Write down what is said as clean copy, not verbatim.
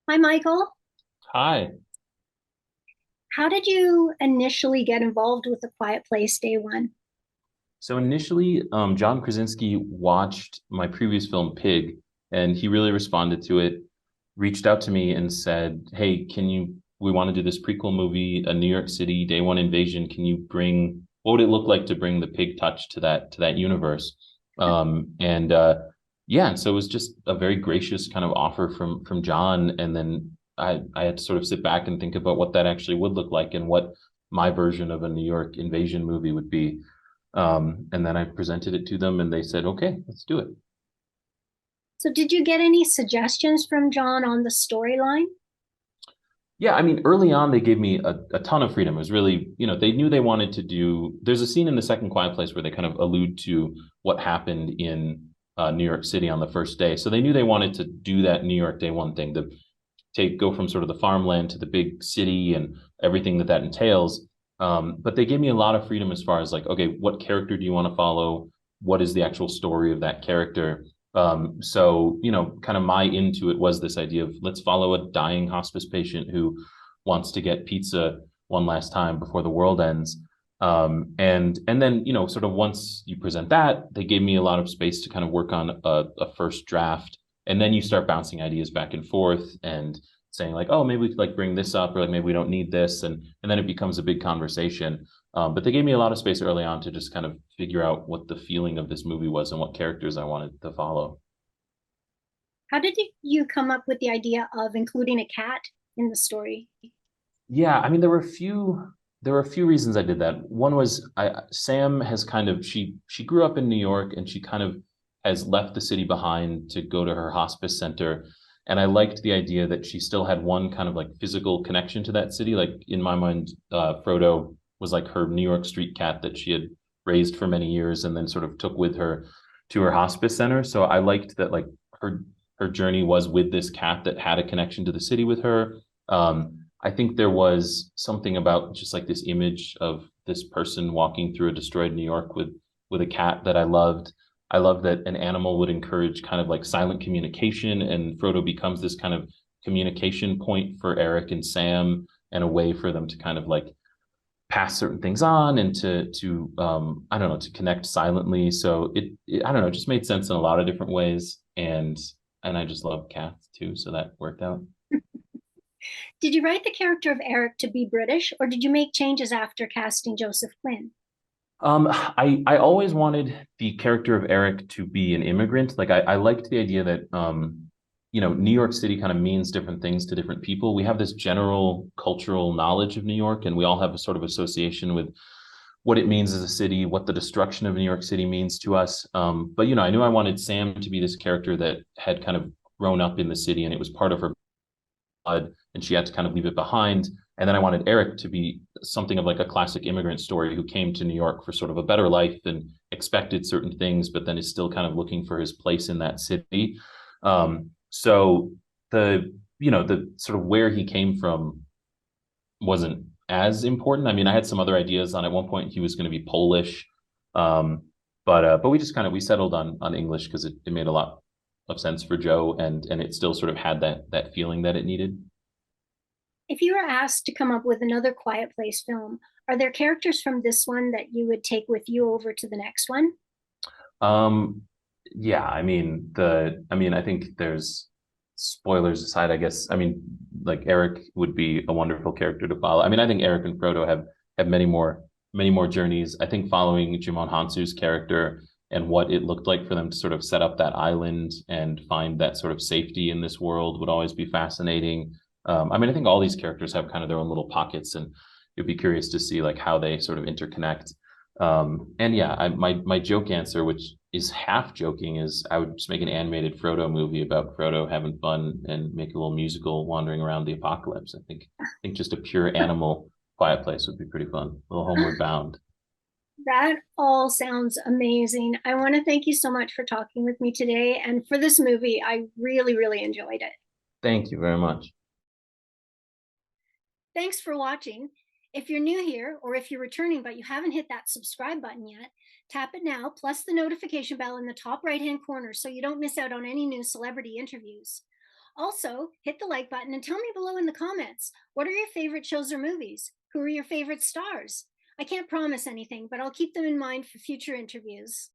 Hi, Michael. Hi. How did you initially get involved with A Quiet Place Day One? So initially, John Krasinski watched my previous film, Pig, and he really responded to it, reached out to me and said, "Hey, we want to do this prequel movie, a New York City day one invasion. Can you bring, what would it look like to bring the pig touch to that universe?" And yeah, and so it was just a very gracious kind of offer from John. And then I had to sort of sit back and think about what that actually would look like and what my version of a New York invasion movie would be. And then I presented it to them and they said, okay, let's do it. So, did you get any suggestions from John on the storyline? Yeah, I mean, early on, they gave me a ton of freedom. It was really, they knew they wanted to do. There's a scene in the second Quiet Place where they kind of allude to what happened in New York City on the first day. So they knew they wanted to do that New York Day One thing, to go from sort of the farmland to the big city and everything that entails. But they gave me a lot of freedom as far as like, okay, what character do you want to follow? What is the actual story of that character? So, kind of my into it was this idea of let's follow a dying hospice patient who wants to get pizza one last time before the world ends. And then, sort of once you present that, they gave me a lot of space to kind of work on a first draft. And then you start bouncing ideas back and forth and saying like, oh, maybe we could like bring this up, or like maybe we don't need this. And then it becomes a big conversation. But they gave me a lot of space early on to just kind of figure out what the feeling of this movie was and what characters I wanted to follow. How did you come up with the idea of including a cat in the story? Yeah, I mean, there were a few reasons I did that. One was Sam has kind of she grew up in New York and she kind of has left the city behind to go to her hospice center. And I liked the idea that she still had one kind of like physical connection to that city. Like in my mind, Frodo was like her New York street cat that she had raised for many years and then sort of took with her to her hospice center. So I liked that like her journey was with this cat that had a connection to the city with her. I think there was something about just like this image of this person walking through a destroyed New York with a cat that I loved. I love that an animal would encourage kind of like silent communication, and Frodo becomes this kind of communication point for Eric and Sam, and a way for them to kind of like pass certain things on and to I don't know, to connect silently. So it I don't know, it just made sense in a lot of different ways, and I just love cats too, so that worked out. Did you write the character of Eric to be British, or did you make changes after casting Joseph Quinn? I always wanted the character of Eric to be an immigrant. Like I liked the idea that New York City kind of means different things to different people. We have this general cultural knowledge of New York, and we all have a sort of association with what it means as a city, what the destruction of New York City means to us. But I knew I wanted Sam to be this character that had kind of grown up in the city, and it was part of her blood, and she had to kind of leave it behind. And then I wanted Eric to be something of like a classic immigrant story who came to New York for sort of a better life and expected certain things, but then is still kind of looking for his place in that city. So the sort of where he came from wasn't as important. I mean, I had some other ideas on at one point he was going to be Polish, but we just kind of we settled on English because it made a lot of sense for Joe, and it still sort of had that feeling that it needed. If you were asked to come up with another Quiet Place film, are there characters from this one that you would take with you over to the next one? Um, yeah, I mean, I think there's spoilers aside, I guess. I mean, like Eric would be a wonderful character to follow. I mean, I think Eric and Frodo have many more journeys. I think following Jimon Hansu's character and what it looked like for them to sort of set up that island and find that sort of safety in this world would always be fascinating. I mean, I think all these characters have kind of their own little pockets, and you'd be curious to see like how they sort of interconnect. And yeah, my joke answer, which is half joking, is I would just make an animated Frodo movie about Frodo having fun and make a little musical wandering around the apocalypse. I think just a pure animal quiet place would be pretty fun. A little homeward bound. That all sounds amazing. I want to thank you so much for talking with me today and for this movie. I really, really enjoyed it. Thank you very much. Thanks for watching. If you're new here or if you're returning but you haven't hit that subscribe button yet, tap it now, plus the notification bell in the top right hand corner so you don't miss out on any new celebrity interviews. Also, hit the like button and tell me below in the comments, what are your favorite shows or movies? Who are your favorite stars? I can't promise anything, but I'll keep them in mind for future interviews.